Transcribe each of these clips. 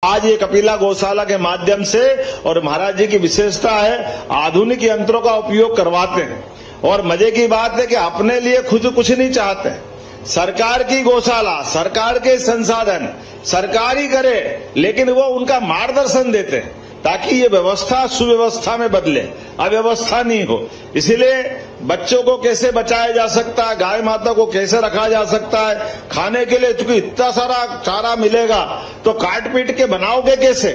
आज ये कपिला गौशाला के माध्यम से और महाराज जी की विशेषता है आधुनिक यंत्रों का उपयोग करवाते हैं। और मजे की बात है कि अपने लिए खुद कुछ नहीं चाहते, सरकार की गौशाला, सरकार के संसाधन सरकार ही करे, लेकिन वो उनका मार्गदर्शन देते हैं ताकि ये व्यवस्था सुव्यवस्था में बदले, अव्यवस्था नहीं हो। इसीलिए बच्चों को कैसे बचाया जा सकता है, गाय माता को कैसे रखा जा सकता है, खाने के लिए चूंकि इतना सारा चारा मिलेगा तो काट पीट के बनाओगे कैसे,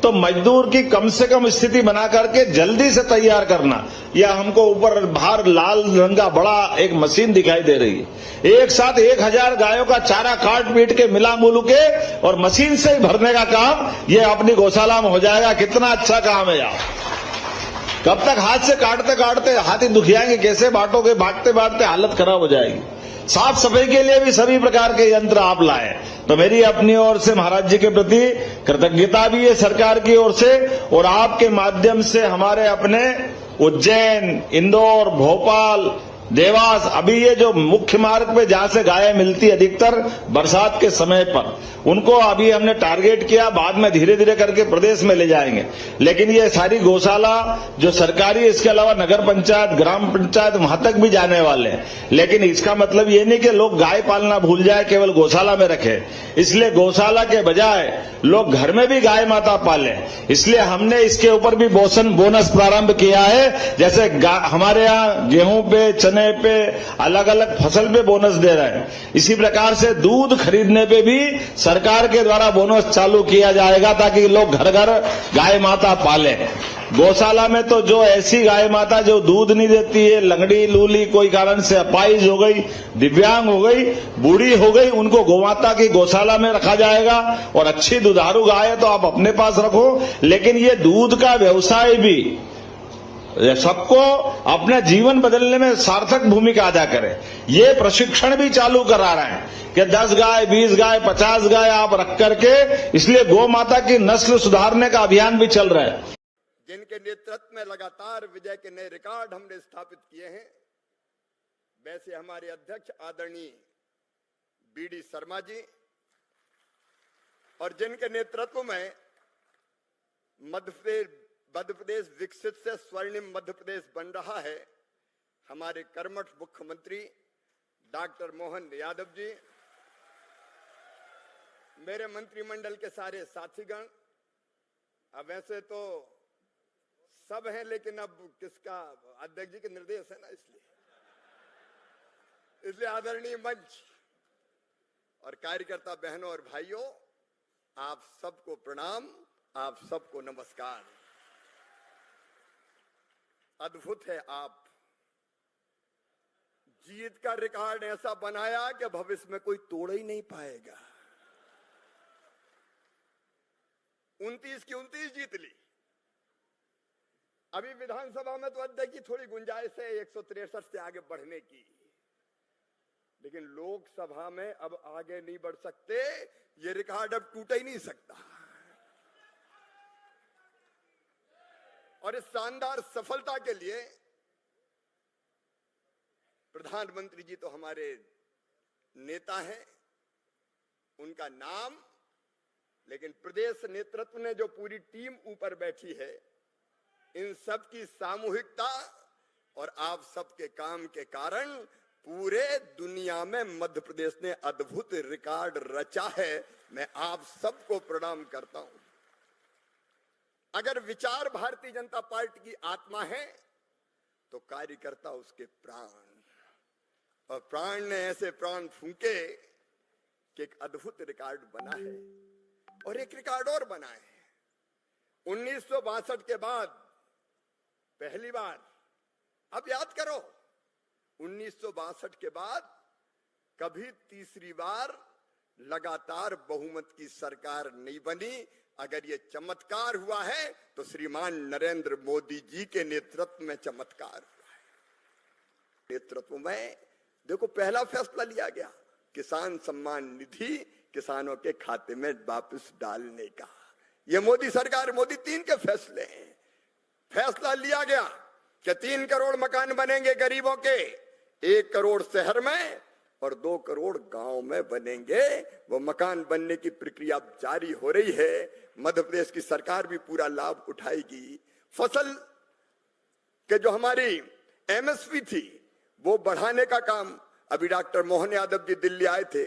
तो मजदूर की कम से कम स्थिति बना करके जल्दी से तैयार करना। यह हमको ऊपर बाहर लाल रंग का बड़ा एक मशीन दिखाई दे रही है, एक साथ 1000 गायों का चारा काट पीट के मिला मुलू के और मशीन से ही भरने का काम यह अपनी गौशाला में हो जाएगा। कितना अच्छा काम है यार। कब तक हाथ से काटते काटते हाथ ही दुखियाएंगे, कैसे बांटोगे, बांटते बांटते हालत खराब हो जाएगी। साफ सफाई के लिए भी सभी प्रकार के यंत्र आप लाए, तो मेरी अपनी ओर से महाराज जी के प्रति कृतज्ञता भी है सरकार की ओर से, और आपके माध्यम से हमारे अपने उज्जैन, इंदौर, भोपाल, देवास, अभी ये जो मुख्य मार्ग पे जहां से गायें मिलती अधिकतर बरसात के समय पर, उनको अभी हमने टारगेट किया, बाद में धीरे धीरे करके प्रदेश में ले जाएंगे। लेकिन ये सारी गौशाला जो सरकारी, इसके अलावा नगर पंचायत, ग्राम पंचायत वहां तक भी जाने वाले हैं। लेकिन इसका मतलब ये नहीं कि लोग गाय पालना भूल जाए, केवल गौशाला में रखे। इसलिए गौशाला के बजाय लोग घर में भी गाय माता पाले, इसलिए हमने इसके ऊपर भी बोनस प्रारंभ किया है। जैसे हमारे यहाँ गेहूं पे, चने पे, अलग अलग फसल पे बोनस दे रहे हैं, इसी प्रकार से दूध खरीदने पे भी सरकार के द्वारा बोनस चालू किया जाएगा ताकि लोग घर घर गाय माता पाले। गौशाला में तो जो ऐसी गाय माता जो दूध नहीं देती है, लंगड़ी लूली, कोई कारण से अपाहिज हो गई, दिव्यांग हो गई, बूढ़ी हो गई, उनको गौमाता की गौशाला में रखा जाएगा। और अच्छी दुधारू गाय है तो आप अपने पास रखो, लेकिन ये दूध का व्यवसाय भी सबको अपना जीवन बदलने में सार्थक भूमिका अदा करे। ये प्रशिक्षण भी चालू करा रहे हैं कि 10 गाय, 20 गाय, 50 गाय आप रख करके, इसलिए गौ माता की नस्ल सुधारने का अभियान भी चल रहा है। जिनके नेतृत्व में लगातार विजय के नए रिकॉर्ड हमने स्थापित किए हैं, वैसे हमारे अध्यक्ष आदरणीय बीडी शर्मा जी, और जिनके नेतृत्व में मध्य प्रदेश विकसित से स्वर्णिम मध्य प्रदेश बन रहा है, हमारे कर्मठ मुख्यमंत्री डॉक्टर मोहन यादव जी, मेरे मंत्रिमंडल के सारे साथीगण, अब वैसे तो सब हैं लेकिन अब किसका, अध्यक्ष जी के निर्देश है ना, इसलिए आदरणीय मंच और कार्यकर्ता बहनों और भाइयों, आप सबको प्रणाम, आप सबको नमस्कार। अद्भुत है, आप जीत का रिकॉर्ड ऐसा बनाया कि भविष्य में कोई तोड़ ही नहीं पाएगा। 29 की 29 जीत ली। अभी विधानसभा में तो अध्यक्ष की थोड़ी गुंजाइश है 163 से आगे बढ़ने की, लेकिन लोकसभा में अब आगे नहीं बढ़ सकते, ये रिकॉर्ड अब टूट ही नहीं सकता। और इस शानदार सफलता के लिए प्रधानमंत्री जी तो हमारे नेता हैं, उनका नाम, लेकिन प्रदेश नेतृत्व ने जो पूरी टीम ऊपर बैठी है, इन सब की सामूहिकता और आप सबके काम के कारण पूरे दुनिया में मध्य प्रदेश ने अद्भुत रिकॉर्ड रचा है। मैं आप सबको प्रणाम करता हूं। अगर विचार भारतीय जनता पार्टी की आत्मा है तो कार्यकर्ता उसके प्राण, और प्राण ने ऐसे प्राण फूंके कि एक अद्भुत रिकॉर्ड बना है, और एक रिकॉर्ड और बना है। 1962 के बाद पहली बार, अब याद करो, 1962 के बाद कभी तीसरी बार लगातार बहुमत की सरकार नहीं बनी। अगर ये चमत्कार हुआ है तो श्रीमान नरेंद्र मोदी जी के नेतृत्व में चमत्कार हुआ है। नेतृत्व में देखो, पहला फैसला लिया गया किसान सम्मान निधि किसानों के खाते में वापस डालने का। ये मोदी सरकार, मोदी 3 के फैसले हैं। फैसला लिया गया कि 3 करोड़ मकान बनेंगे गरीबों के, 1 करोड़ शहर में और 2 करोड़ गांव में बनेंगे। वो मकान बनने की प्रक्रिया जारी हो रही है। मध्य प्रदेश की सरकार भी पूरा लाभ उठाएगी। फसल के जो हमारी एमएसपी थी वो बढ़ाने का काम, अभी डॉक्टर मोहन यादव जी दिल्ली आए थे,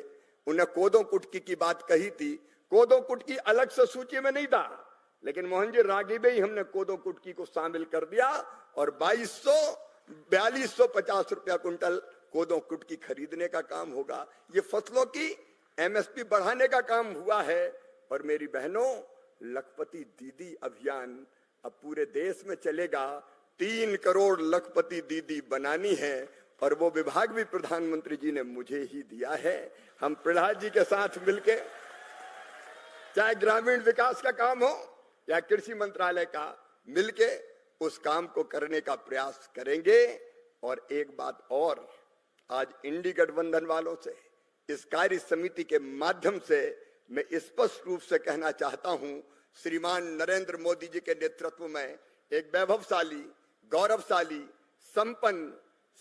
उन्हें कोदो कुटकी की बात कही थी। कोदो कुटकी अलग से सूची में नहीं था, लेकिन मोहन जी रागी में ही हमने कोदो कुटकी को शामिल कर दिया और 4250 रुपया कुंटल कोदो कुटकी खरीदने का काम होगा। ये फसलों की एमएसपी बढ़ाने का काम हुआ है। और मेरी बहनों, लखपति दीदी अभियान अब पूरे देश में चलेगा। 3 करोड़ लखपति दीदी बनानी है और वो विभाग भी प्रधानमंत्री जी ने मुझे ही दिया है। हम प्रहलाद जी के साथ मिलके, चाहे ग्रामीण विकास का काम हो या कृषि मंत्रालय का, मिलके उस काम को करने का प्रयास करेंगे। और एक बात और, आज इंडी गठबंधन वालों से, इस कार्य समिति के माध्यम से मैं स्पष्ट रूप से कहना चाहता हूं, श्रीमान नरेंद्र मोदी जी के नेतृत्व में एक वैभवशाली, गौरवशाली, संपन्न,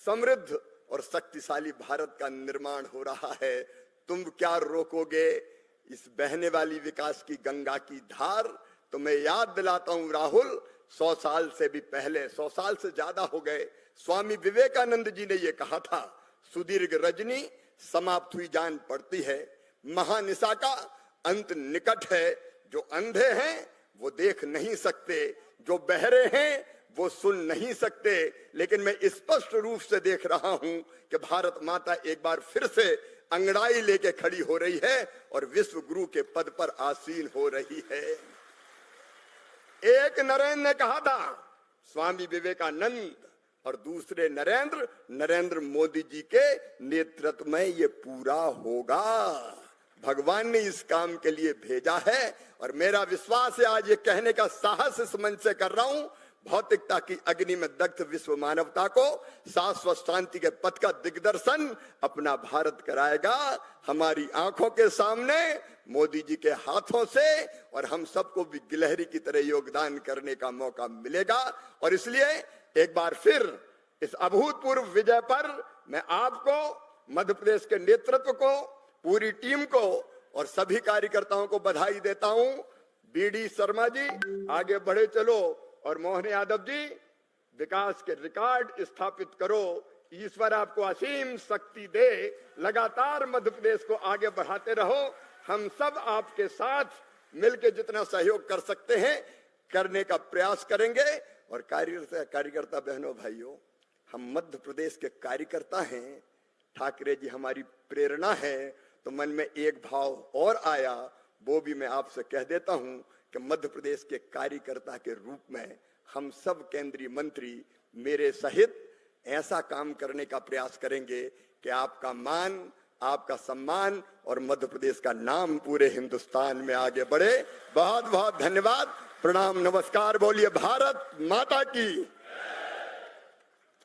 समृद्ध और शक्तिशाली भारत का निर्माण हो रहा है। तुम क्या रोकोगे इस बहने वाली विकास की गंगा की धार? तो मैं याद दिलाता हूं राहुल, 100 साल से भी पहले, 100 साल से ज्यादा हो गए, स्वामी विवेकानंद जी ने यह कहा था, सुदीर्घ रजनी समाप्त हुई जान पड़ती है, महानिशा का अंत निकट है। जो अंधे हैं वो देख नहीं सकते, जो बहरे हैं वो सुन नहीं सकते, लेकिन मैं स्पष्ट रूप से देख रहा हूं कि भारत माता एक बार फिर से अंगड़ाई लेके खड़ी हो रही है और विश्व गुरु के पद पर आसीन हो रही है। एक नरेंद्र ने कहा था, स्वामी विवेकानंद, और दूसरे नरेंद्र मोदी जी के नेतृत्व में ये पूरा होगा। भगवान ने इस काम के लिए भेजा है और मेरा विश्वास है, आज ये कहने का साहस इस मंच से कर रहा हूं, भौतिकता की अग्नि में दग्ध विश्व मानवता को शाश्वत शांति के पथ का दिग्दर्शन अपना भारत कराएगा। हमारी आंखों के सामने, मोदी जी के हाथों से, और हम सबको भी गिलहरी की तरह योगदान करने का मौका मिलेगा। और इसलिए एक बार फिर इस अभूतपूर्व विजय पर मैं आपको, मध्य प्रदेश के नेतृत्व को, पूरी टीम को और सभी कार्यकर्ताओं को बधाई देता हूं। बीडी शर्मा जी, आगे बढ़े चलो, और मोहन यादव जी, विकास के रिकॉर्ड स्थापित करो। ईश्वर आपको असीम शक्ति दे, लगातार मध्य प्रदेश को आगे बढ़ाते रहो। हम सब आपके साथ मिलकर जितना सहयोग कर सकते हैं करने का प्रयास करेंगे। और कार्यकर्ता बहनों भाइयों, हम मध्य प्रदेश के कार्यकर्ता हैं, ठाकरे जी हमारी प्रेरणा है। तो मन में एक भाव और आया, वो भी मैं आपसे कह देता हूं कि मध्य प्रदेश के कार्यकर्ता के रूप में हम सब केंद्रीय मंत्री मेरे सहित ऐसा काम करने का प्रयास करेंगे कि आपका मान, आपका सम्मान और मध्य प्रदेश का नाम पूरे हिंदुस्तान में आगे बढ़े। बहुत बहुत धन्यवाद, प्रणाम, नमस्कार। बोलिए भारत माता की।